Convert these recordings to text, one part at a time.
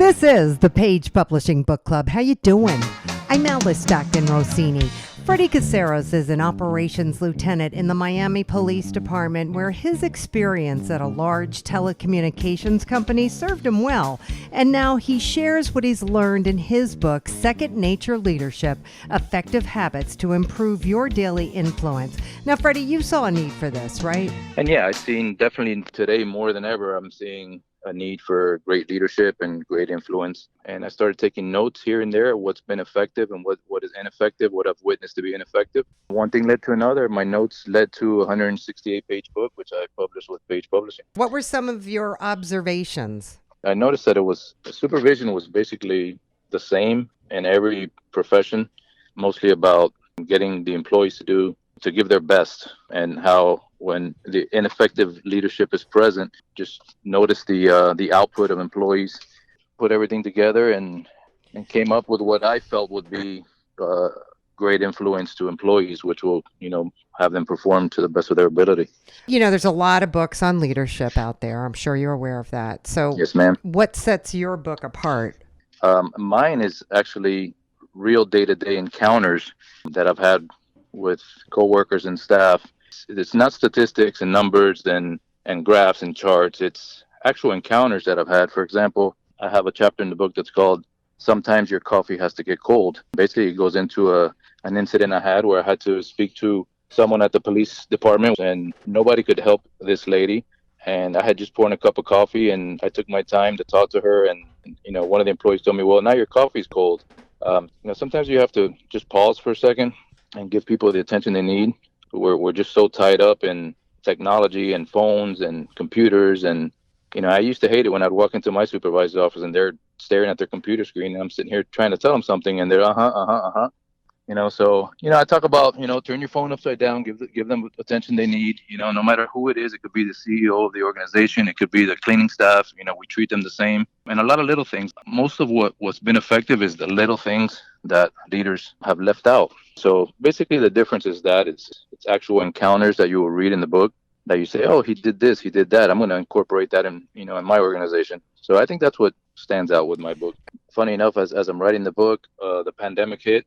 This is the Page Publishing Book Club. How you doing? I'm Alice Stockton Rossini. Freddie Caceres is an operations lieutenant in the Miami Police Department, where his experience at a large telecommunications company served him well. And now he shares what he's learned in his book, Second Nature Leadership, Effective Habits to Improve Your Daily Influence. Now, Freddie, you saw a need for this, right? And yeah, I've seen definitely today more than ever, I'm seeing a need for great leadership and great influence. And I started taking notes here and there, what's been effective and what is ineffective, what I've witnessed to be ineffective. One thing led to another. My notes led to a 168-page book, which I published with Page Publishing. What were some of your observations? I noticed that supervision was basically the same in every profession, mostly about getting the employees to give their best, and how when the ineffective leadership is present, just notice the output of employees, put everything together and came up with what I felt would be great influence to employees, which will, have them perform to the best of their ability. There's a lot of books on leadership out there. I'm sure you're aware of that. So yes, ma'am. What sets your book apart? Mine is actually real day-to-day encounters that I've had with coworkers and staff. It's not statistics and numbers and graphs and charts. It's actual encounters that I've had. For example, I have a chapter in the book that's called Sometimes Your Coffee Has to Get Cold. Basically, it goes into an incident I had where I had to speak to someone at the police department, and nobody could help this lady. And I had just poured a cup of coffee, and I took my time to talk to her. And, one of the employees told me, well, now your coffee's cold. Sometimes you have to just pause for a second and give people the attention they need. We're just so tied up in technology and phones and computers. And, I used to hate it when I'd walk into my supervisor's office and they're staring at their computer screen, and I'm sitting here trying to tell them something, and they're So, I talk about, turn your phone upside down, give them attention they need, no matter who it is. It could be the CEO of the organization. It could be the cleaning staff. We treat them the same. And a lot of little things. Most of what's been effective is the little things that leaders have left out. So basically the difference is that it's actual encounters that you will read in the book that you say, oh, he did this, he did that. I'm going to incorporate that in my organization. So I think that's what stands out with my book. Funny enough, as I'm writing the book, the pandemic hit.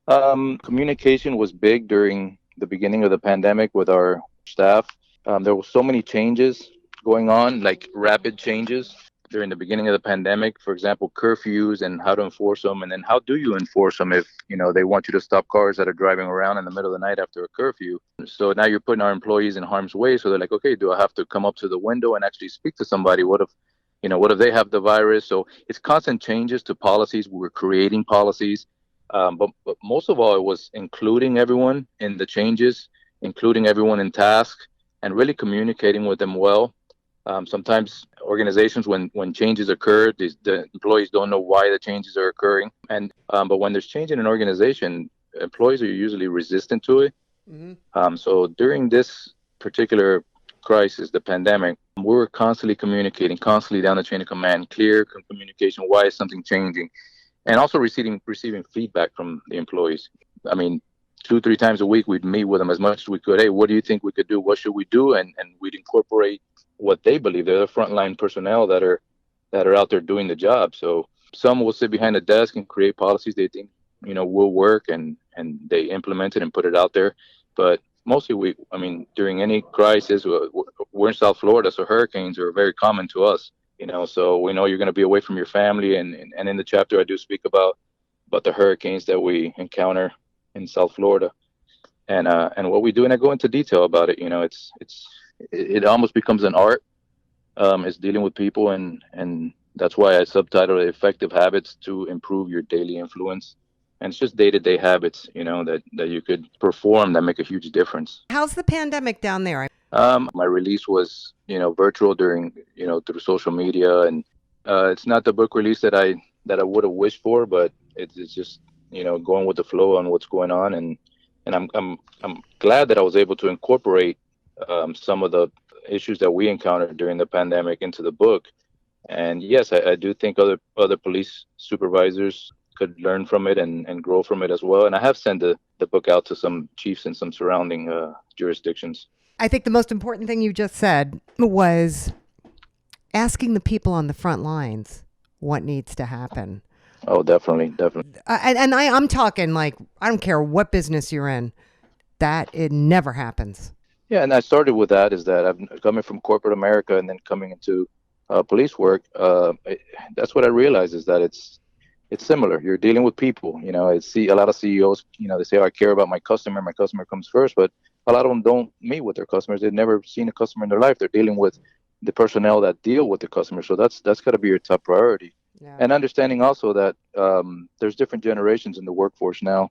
Communication was big during the beginning of the pandemic with our staff. There were so many changes going on, like rapid changes during the beginning of the pandemic. For example, curfews and how to enforce them. And then how do you enforce them if, they want you to stop cars that are driving around in the middle of the night after a curfew? So now you're putting our employees in harm's way. So they're like, okay, do I have to come up to the window and actually speak to somebody? What if they have the virus? So it's constant changes to policies. We're creating policies. But most of all, it was including everyone in the changes, including everyone in task, and really communicating with them well. Sometimes organizations, when changes occur, the employees don't know why the changes are occurring. But when there's change in an organization, employees are usually resistant to it. Mm-hmm. So during this particular crisis, the pandemic, we were constantly communicating, constantly down the chain of command, clear communication. Why is something changing? And also receiving feedback from the employees. 2-3 times a week, we'd meet with them as much as we could. Hey, what do you think we could do? What should we do? And we'd incorporate what they believe. They're the frontline personnel that are out there doing the job. So some will sit behind a desk and create policies they think, will work, and they implement it and put it out there. But mostly during any crisis, we're in South Florida, so hurricanes are very common to us. So we know you're going to be away from your family. And in the chapter, I do speak about the hurricanes that we encounter in South Florida, and what we do. And I go into detail about it. It almost becomes an art. It's dealing with people. And that's why I subtitled it Effective Habits to Improve Your Daily Influence. And it's just day-to-day habits, that you could perform that make a huge difference. How's the pandemic down there? My release was, virtual during, through social media, and it's not the book release that I would have wished for, but it's just, going with the flow on what's going on, and I'm glad that I was able to incorporate some of the issues that we encountered during the pandemic into the book. And yes, I do think other police supervisors could learn from it and grow from it as well. And I have sent the book out to some chiefs in some surrounding jurisdictions. I think the most important thing you just said was asking the people on the front lines, what needs to happen. Oh, definitely, definitely. I'm talking like, I don't care what business you're in, that it never happens. Yeah, and I started with that. Is that I'm coming from corporate America and then coming into police work. That's what I realized is that it's similar. You're dealing with people. I see a lot of CEOs. They say, "Oh, I care about my customer. My customer comes first," but a lot of them don't meet with their customers. They've never seen a customer in their life. They're dealing with the personnel that deal with the customer. So that's got to be your top priority. Yeah. And understanding also that there's different generations in the workforce now.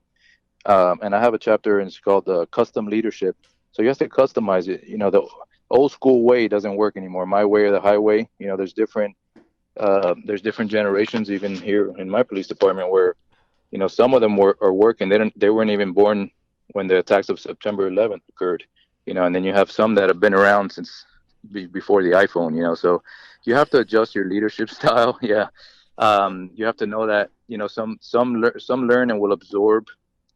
And I have a chapter, and it's called custom leadership. So you have to customize it. The old school way doesn't work anymore. My way or the highway. There's different generations even here in my police department where some of them are working. They weren't even born when the attacks of September 11th occurred. And then you have some that have been around since before the iPhone. So you have to adjust your leadership style. Yeah. You have to know that some learn and will absorb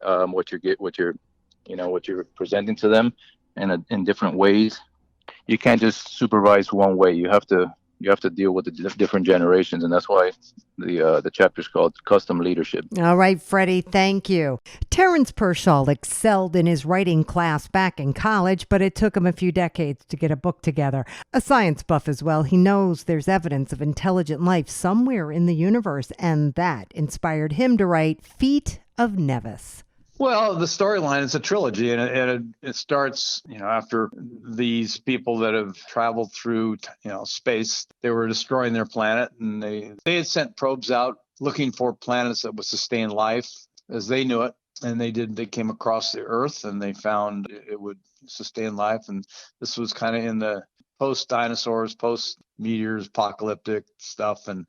what you're presenting to them in different ways. You can't just supervise one way. You have to deal with the different generations, and that's why the chapter is called custom leadership. All right, Freddie, thank you. Terrence Pershaw excelled in his writing class back in college, but it took him a few decades to get a book together. A science buff as well, he knows there's evidence of intelligent life somewhere in the universe, and that inspired him to write Feet of Nevis. Well, the storyline is a trilogy, and it starts, after these people that have traveled through, space. They were destroying their planet, and they had sent probes out looking for planets that would sustain life as they knew it. And they did. They came across the Earth, and they found it would sustain life. And this was kind of in the post-dinosaurs, post-meteors, apocalyptic stuff. And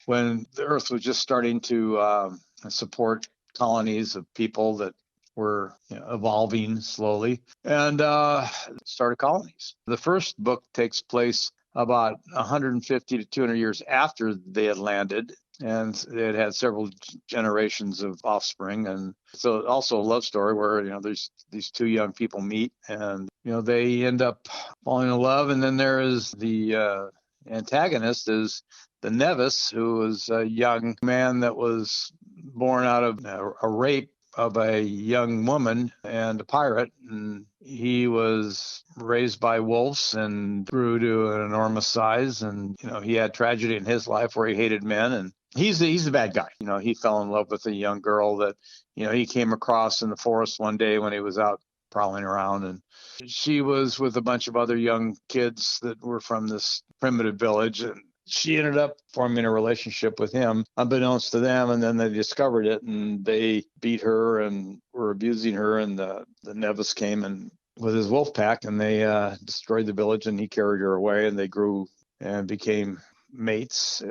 when the Earth was just starting to support colonies of people that were evolving slowly and started colonies. The first book takes place about 150 to 200 years after they had landed, and they had several generations of offspring. And so also a love story where there's these two young people meet, and they end up falling in love. And then there is the antagonist is the Nevis, who was a young man that was born out of a rape of a young woman and a pirate. And he was raised by wolves and grew to an enormous size. And, he had tragedy in his life where he hated men. And he's the bad guy. He fell in love with a young girl that, he came across in the forest one day when he was out prowling around. And she was with a bunch of other young kids that were from this primitive village. And she ended up forming a relationship with him, unbeknownst to them, and then they discovered it, and they beat her and were abusing her, and the Nevis came and with his wolf pack, and they destroyed the village, and he carried her away, and they grew and became mates.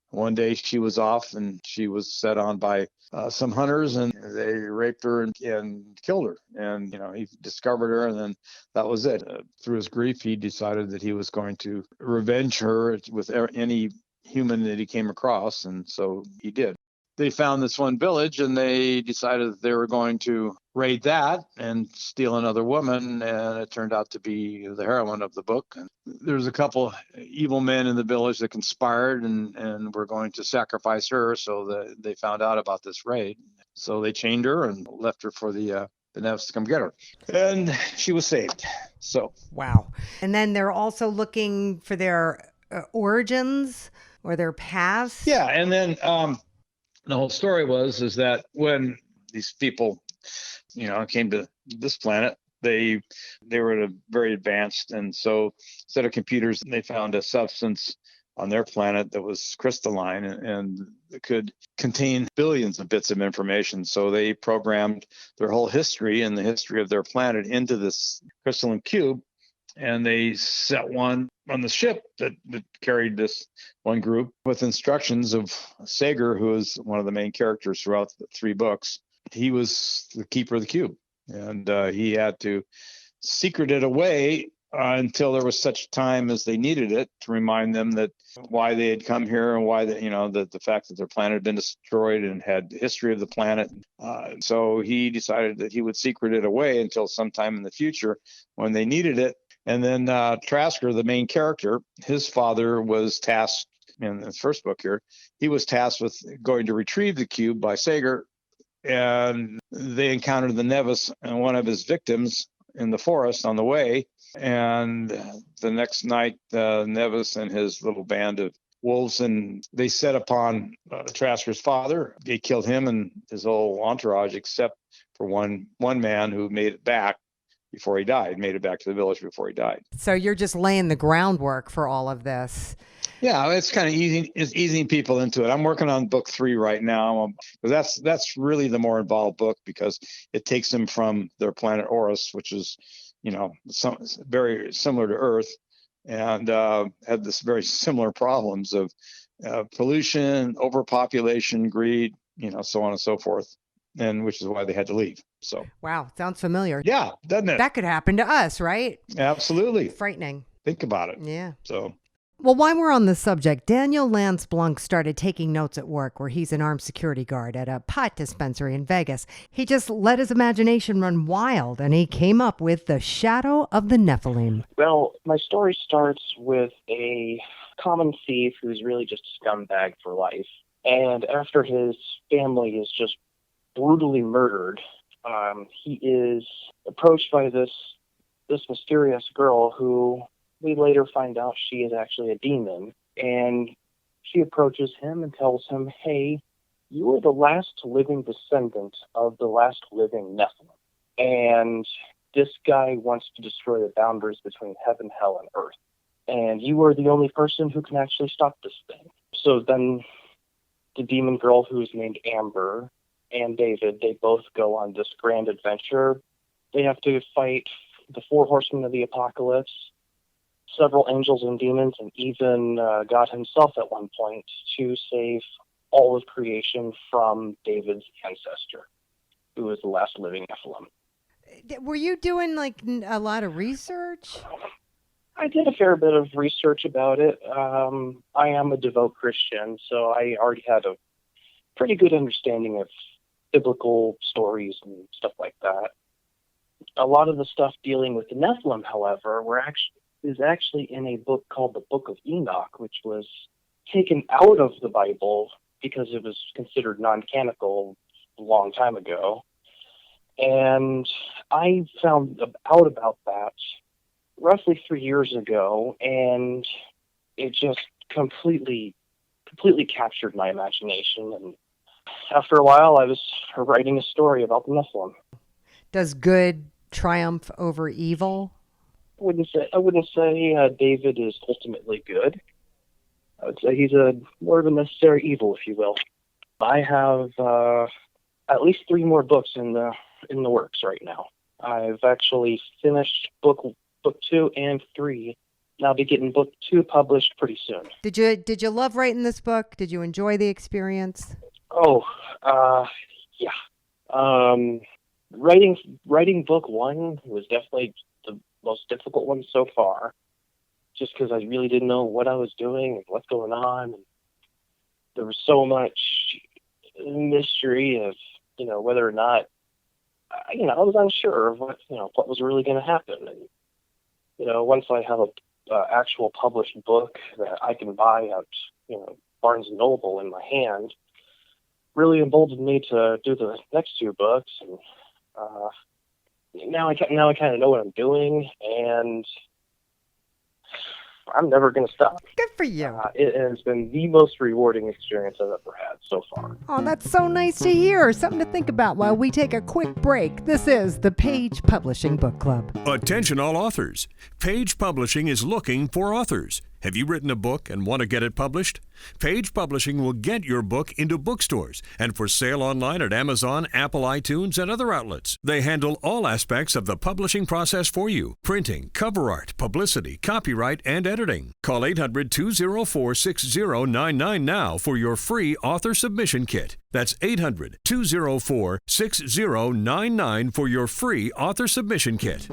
One day she was off, and she was set on by some hunters, and they raped her and killed her. And he discovered her, and then that was it. Through his grief, he decided that he was going to revenge her with any human that he came across, and so he did. They found this one village, and they decided that they were going to raid that and steal another woman, and it turned out to be the heroine of the book. And there's a couple evil men in the village that conspired and were going to sacrifice her, so they found out about this raid. So they chained her and left her for the Nevis to come get her, and she was saved. So Wow. And then they're also looking for their origins or their past. yeah, and then the whole story is that when these people, came to this planet, they were very advanced, and so instead of computers, they found a substance on their planet that was crystalline and it could contain billions of bits of information. So they programmed their whole history and the history of their planet into this crystalline cube, and they set one on the ship that carried this one group with instructions of Sager, who is one of the main characters throughout the three books. He was the keeper of the cube, and he had to secret it away until there was such time as they needed it to remind them that why they had come here and why the fact that their planet had been destroyed and had the history of the planet. So he decided that he would secret it away until sometime in the future when they needed it. And then Trasker, the main character, his father was tasked in his first book here, he was tasked with going to retrieve the cube by Sager, and they encountered the Nevis and one of his victims in the forest on the way. And the next night, Nevis and his little band of wolves, and they set upon Trasker's father. They killed him and his whole entourage, except for one man who made it back before he died, made it back to the village before he died. So you're just laying the groundwork for all of this. Yeah, it's kind of easing people into it. I'm working on book 3 right now. That's really the more involved book, because it takes them from their planet Oris, which is, very similar to Earth, and had this very similar problems of pollution, overpopulation, greed, so on and so forth, and which is why they had to leave. So wow, sounds familiar. Yeah, doesn't it? That could happen to us, right? Absolutely. Frightening. Think about it. Yeah. So. Well, while we're on the subject, Daniel Lance Blanc started taking notes at work, where he's an armed security guard at a pot dispensary in Vegas. He just let his imagination run wild, and he came up with The Shadow of the Nephilim. Well, my story starts with a common thief who's really just a scumbag for life. And after his family is just brutally murdered, he is approached by this mysterious girl who we later find out she is actually a demon. And she approaches him and tells him, hey, you are the last living descendant of the last living Nephilim. And this guy wants to destroy the boundaries between heaven, hell, and earth. And you are the only person who can actually stop this thing. So then the demon girl, who is named Amber, and David, they both go on this grand adventure. They have to fight the 4 horsemen of the apocalypse, several angels and demons, and even God himself at one point, to save all of creation from David's ancestor, who is the last living Nephilim. Were you doing a lot of research? I did a fair bit of research about it. I am a devout Christian, so I already had a pretty good understanding of biblical stories and stuff like that. A lot of the stuff dealing with the Nephilim, however, is actually in a book called the Book of Enoch, which was taken out of the Bible because it was considered non-canonical a long time ago. And I found out about that roughly 3 years ago, and it just completely captured my imagination. And after a while, I was writing a story about the Nephilim. Does good triumph over evil? I wouldn't say David is ultimately good. I would say he's more of a necessary evil, if you will. I have at least 3 more books in the works right now. I've actually finished book 2 and 3. And I'll be getting book 2 published pretty soon. Did you love writing this book? Did you enjoy the experience? Oh, yeah. Writing book 1 was definitely the most difficult one so far, just because I really didn't know what I was doing and what's going on. And there was so much mystery of, whether or not, I was unsure of what was really going to happen. And, once I have a actual published book that I can buy at, Barnes and Noble in my hand, really emboldened me to do the next 2 books. And, now I kind of know what I'm doing, and I'm never going to stop. Good for you. It has been the most rewarding experience I've ever had so far. Oh, that's so nice to hear. Something to think about while we take a quick break. This is the Page Publishing Book Club. Attention all authors. Page Publishing is looking for authors. Have you written a book and want to get it published? Page Publishing will get your book into bookstores and for sale online at Amazon, Apple iTunes, and other outlets. They handle all aspects of the publishing process for you: printing, cover art, publicity, copyright, and editing. Call 800-204-6099 now for your free author submission kit. That's 800-204-6099 for your free author submission kit.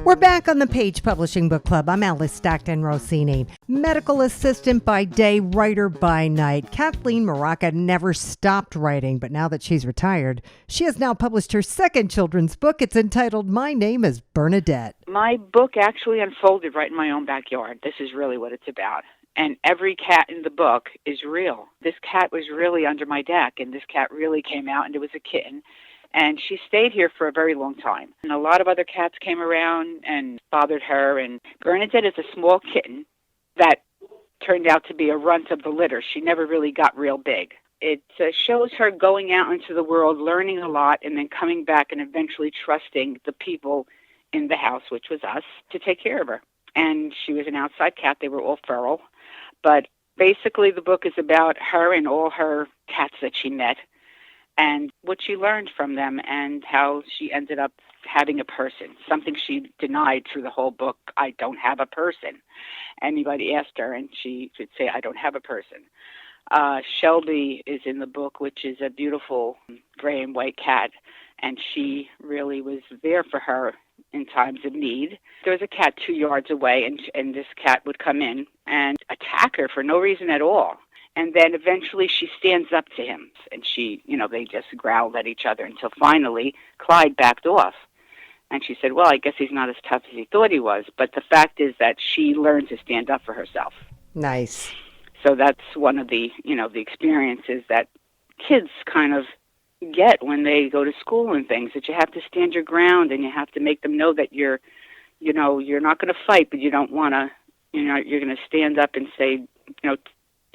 We're back on the Page Publishing Book Club. I'm Alice Stockton Rossini, medical assistant by day, writer by night. Kathleen Maraca never stopped writing, but now that she's retired, she has now published her second children's book. It's entitled My Name is Bernadette. My book actually unfolded right in my own backyard. This is really what it's about. And every cat in the book is real. This cat was really under my deck, and this cat really came out, and it was a kitten. And she stayed here for a very long time. And a lot of other cats came around and bothered her. And Bernadette is a small kitten that turned out to be a runt of the litter. She never really got real big. It shows her going out into the world, learning a lot, and then coming back and eventually trusting the people in the house, which was us, to take care of her. And she was an outside cat. They were all feral. But basically the book is about her and all her cats that she met and what she learned from them and how she ended up having a person, something she denied through the whole book. I don't have a person. Anybody asked her, and she would say, I don't have a person. Shelby is in the book, which is a beautiful gray and white cat, and she really was there for her in times of need. There was a cat 2 yards away, and this cat would come in and attack her for no reason at all. And then eventually she stands up to him, and they just growled at each other until finally Clyde backed off. And she said, well, I guess he's not as tough as he thought he was. But the fact is that she learned to stand up for herself. Nice. So that's one of the experiences that kids kind of get when they go to school and things, that you have to stand your ground and you have to make them know that you're not going to fight, but you don't want to, you're going to stand up and say,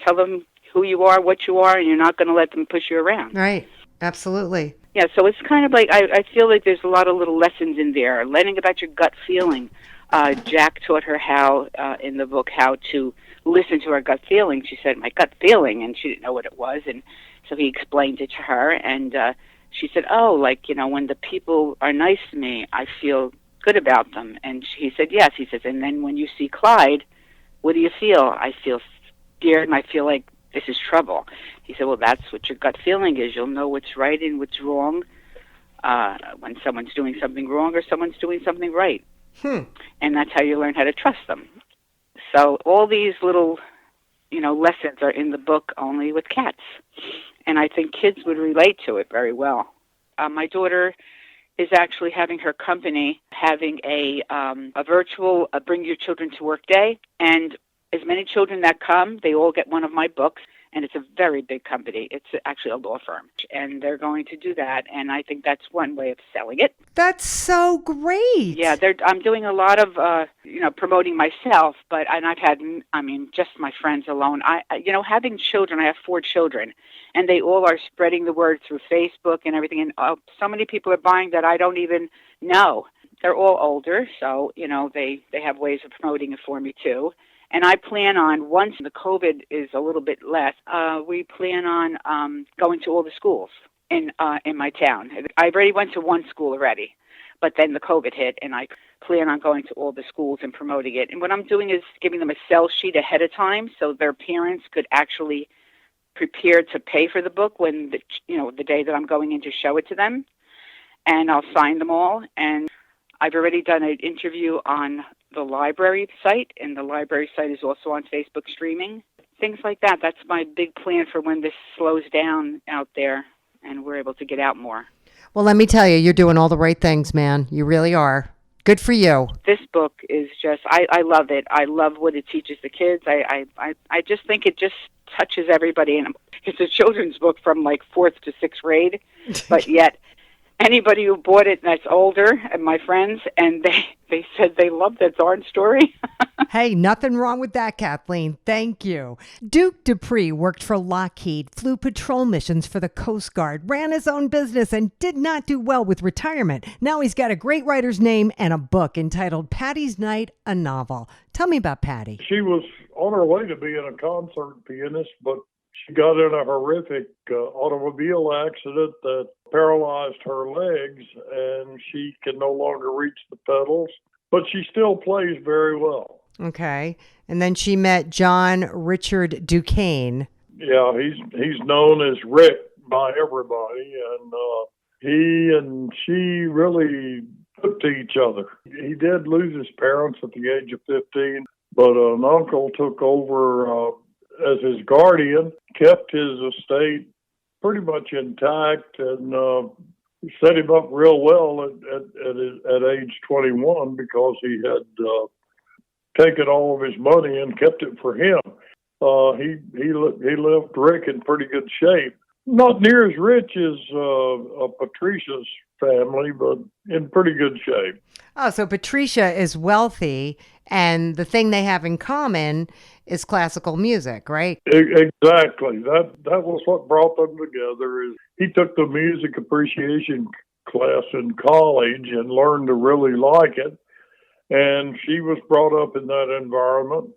tell them who you are, what you are, and you're not going to let them push you around. Right. Absolutely. Yeah, so it's kind of like, I feel like there's a lot of little lessons in there, learning about your gut feeling. Jack taught her how, in the book, how to listen to her gut feeling. She said, my gut feeling, and she didn't know what it was, and so he explained it to her, and she said, when the people are nice to me, I feel good about them. And he said, yes. He says, and then when you see Clyde, what do you feel? I feel scared, and I feel like this is trouble. He said, well, that's what your gut feeling is. You'll know what's right and what's wrong when someone's doing something wrong or someone's doing something right. And that's how you learn how to trust them. So all these little, lessons are in the book, only with cats. And I think kids would relate to it very well. My daughter is actually having her company having a virtual Bring Your Children to Work Day. And as many children that come, they all get one of my books. And it's a very big company. It's actually a law firm. And they're going to do that. And I think that's one way of selling it. That's so great. Yeah, I'm doing a lot of, promoting myself. And I've had, just my friends alone. Having children, I have 4 children. And they all are spreading the word through Facebook and everything. And so many people are buying that I don't even know. They're all older. So, they have ways of promoting it for me, too. And I plan on, once the COVID is a little bit less, we plan on going to all the schools in my town. I already went to one school already, but then the COVID hit, and I plan on going to all the schools and promoting it. And what I'm doing is giving them a sell sheet ahead of time so their parents could actually prepare to pay for the book when, the day that I'm going in to show it to them. And I'll sign them all. And I've already done an interview on the library site, and the library site is also on Facebook streaming. Things like that. That's my big plan for when this slows down out there and we're able to get out more. Well, let me tell you, you're doing all the right things, man. You really are. Good for you. This book is just, I love it. I love what it teaches the kids. I just think it just touches everybody. And it's a children's book from like 4th to 6th grade, but yet anybody who bought it that's older, and my friends, and they said they loved that darn story. Hey, nothing wrong with that, Kathleen. Thank you. Duke Dupree worked for Lockheed, flew patrol missions for the Coast Guard, ran his own business, and did not do well with retirement. Now he's got a great writer's name and a book entitled Paddys Night, a novel. Tell me about Patty. She was on her way to being a concert pianist, but she got in a horrific automobile accident that paralyzed her legs, and she can no longer reach the pedals, but she still plays very well. Okay. And then she met John Richard Duquesne. Yeah, he's known as Rick by everybody, and he and she really took to each other. He did lose his parents at the age of 15, but an uncle took over as his guardian, kept his estate pretty much intact, and set him up real well at age 21 because he had taken all of his money and kept it for him. he left Rick in pretty good shape. Not near as rich as Patricia's family, but in pretty good shape. Oh, so Patricia is wealthy, and the thing they have in common is classical music, right? Exactly. That was what brought them together. Is he took the music appreciation class in college and learned to really like it, and she was brought up in that environment.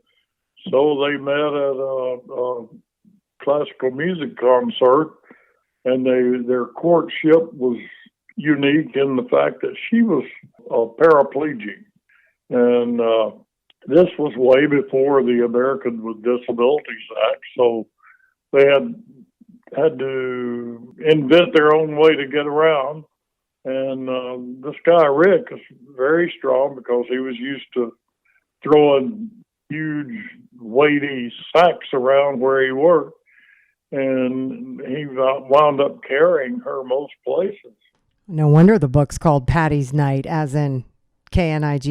So they met at a classical music concert, and their courtship was unique in the fact that she was a paraplegic, and this was way before the American with Disabilities Act. So they had to invent their own way to get around. And this guy Rick is very strong because he was used to throwing huge, weighty sacks around where he worked, and he wound up carrying her most places. No wonder the book's called Paddys Night, as in Knight.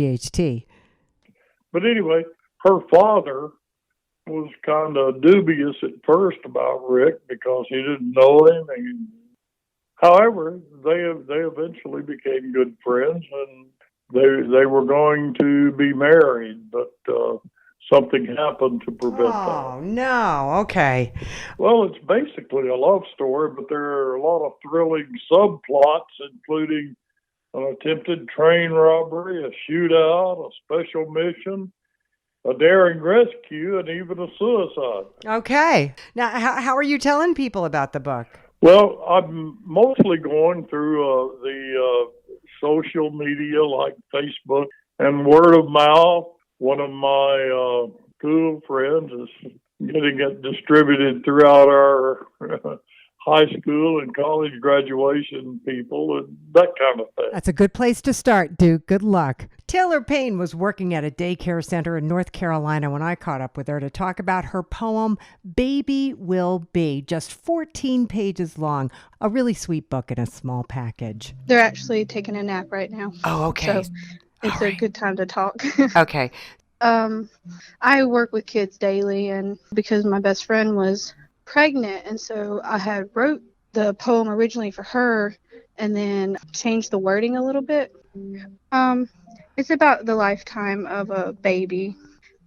But anyway, her father was kind of dubious at first about Rick because he didn't know him. However, they eventually became good friends, and they were going to be married, but something happened to prevent that. Oh, no. Okay. Well, it's basically a love story, but there are a lot of thrilling subplots, including an attempted train robbery, a shootout, a special mission, a daring rescue, and even a suicide. Okay. Now, how are you telling people about the book? Well, I'm mostly going through the social media like Facebook and word of mouth. One of my school friends is getting it distributed throughout our high school and college graduation people and that kind of thing. That's a good place to start, Duke. Good luck. Taylor Payne was working at a daycare center in North Carolina when I caught up with her to talk about her poem, Baby Will Be, just 14 pages long. A really sweet book in a small package. They're actually taking a nap right now. Oh, okay. So it's a good time to talk. Okay. I work with kids daily, and because my best friend was pregnant, and so I had wrote the poem originally for her and then changed the wording a little bit. It's about the lifetime of a baby,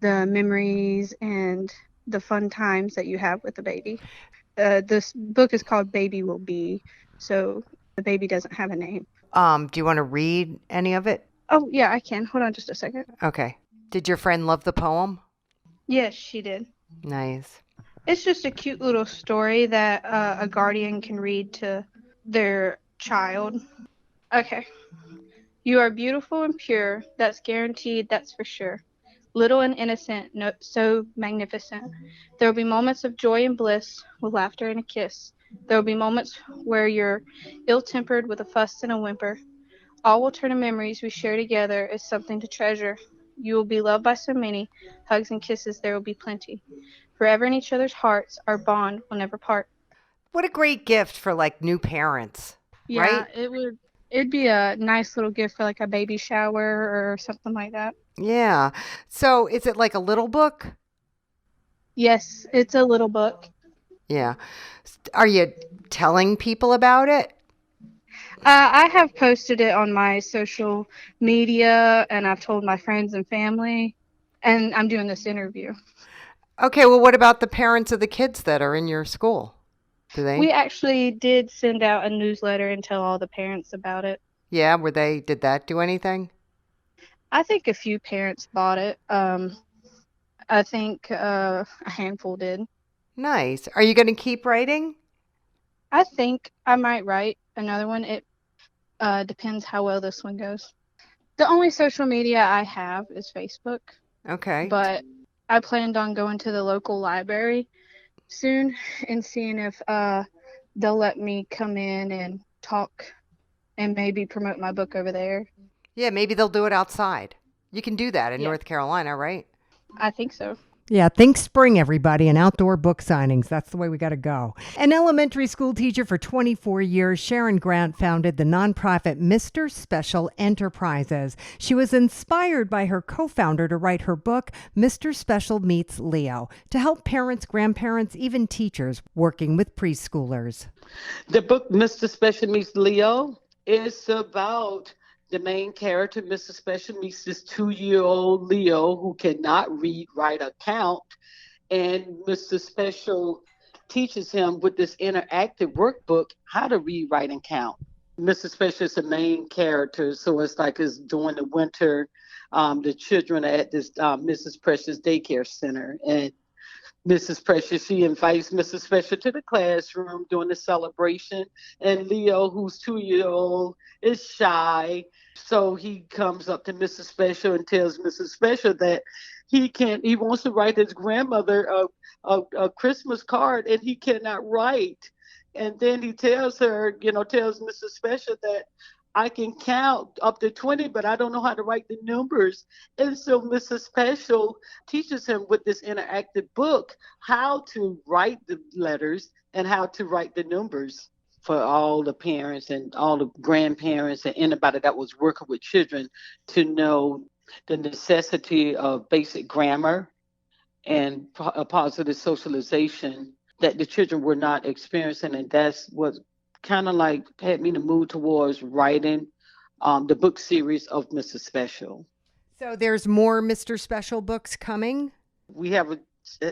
the memories and the fun times that you have with the baby. This book is called Baby Will Be, so the baby doesn't have a name. Do you want to read any of it? Oh, yeah, I can. Hold on just a second. Okay. Did your friend love the poem? Yes, she did. Nice. It's just a cute little story that a guardian can read to their child. Okay. You are beautiful and pure. That's guaranteed, that's for sure. Little and innocent, no, so magnificent. There will be moments of joy and bliss with laughter and a kiss. There will be moments where you're ill-tempered with a fuss and a whimper. All will turn to memories we share together as something to treasure. You will be loved by so many. Hugs and kisses there will be plenty. Forever in each other's hearts, our bond will never part. What a great gift for like new parents, Yeah, right? it'd be a nice little gift for like a baby shower or something like that. Yeah. So is it like a little book? Yes, it's a little book. Yeah. Are you telling people about it? I have posted it on my social media, and I've told my friends and family, and I'm doing this interview. Okay, well, what about the parents of the kids that are in your school? Do they? We actually did send out a newsletter and tell all the parents about it. Yeah, did that do anything? I think a few parents bought it. I think a handful did. Nice. Are you going to keep writing? I think I might write another one. It depends how well this one goes. The only social media I have is Facebook. Okay. But I planned on going to the local library soon and seeing if they'll let me come in and talk and maybe promote my book over there. Yeah, maybe they'll do it outside. You can do that in North Carolina, right? I think so. Yeah, think spring, everybody, and outdoor book signings. That's the way we got to go. An elementary school teacher for 24 years, Sharon Grant founded the nonprofit Mr. Special Enterprises. She was inspired by her co-founder to write her book, Mr. Special Meets Leo, to help parents, grandparents, even teachers working with preschoolers. The book, Mr. Special Meets Leo, is about the main character, Mr. Special, meets this 2-year-old Leo who cannot read, write, or count. And Mr. Special teaches him with this interactive workbook how to read, write, and count. Mr. Special is the main character, so it's like it's during the winter. The children are at this Mrs. Precious daycare center, and Mrs. Precious, she invites Mrs. Special to the classroom during the celebration, and Leo, who's 2-year-old, is shy. So he comes up to Mrs. Special and tells Mrs. Special that he wants to write his grandmother a Christmas card, and he cannot write. And then he tells Mrs. Special that I can count up to 20, but I don't know how to write the numbers. And so Mrs. Special teaches him with this interactive book how to write the letters and how to write the numbers for all the parents and all the grandparents and anybody that was working with children to know the necessity of basic grammar and a positive socialization that the children were not experiencing. And that's what kind of like had me to move towards writing the book series of Mr. Special. So there's more Mr. Special books coming? We have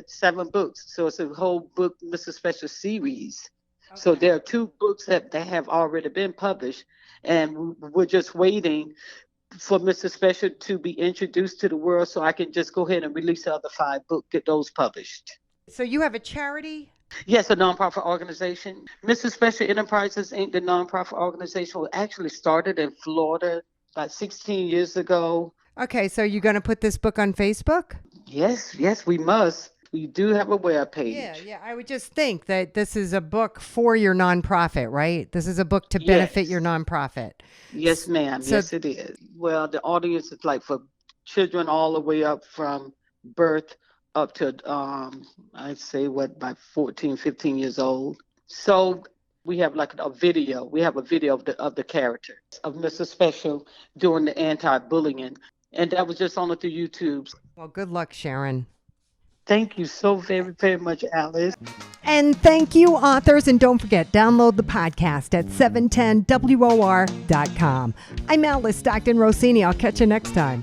7 books, so it's a whole book Mr. Special series. Okay. So there are 2 books that have already been published, and we're just waiting for Mr. Special to be introduced to the world so I can just go ahead and release the other 5 books, get those published. So you have a charity? Yes, a nonprofit organization. Mr. Special Enterprises Inc., the nonprofit organization, was actually started in Florida about 16 years ago. Okay, so you're going to put this book on Facebook? Yes, we must. We do have a webpage. Yeah. I would just think that this is a book for your nonprofit, right? This is a book to benefit your nonprofit. Yes, ma'am. So, yes, it is. Well, the audience is like for children all the way up from birth up to, I'd say, by 14, 15 years old. So we have like a video. We have a video of the character of Mr. Special doing the anti-bullying. And that was just on the YouTube. Well, good luck, Sharon. Thank you so very, very much, Alice. And thank you, authors. And don't forget, download the podcast at 710WOR.com. I'm Alice Stockton Rossini. I'll catch you next time.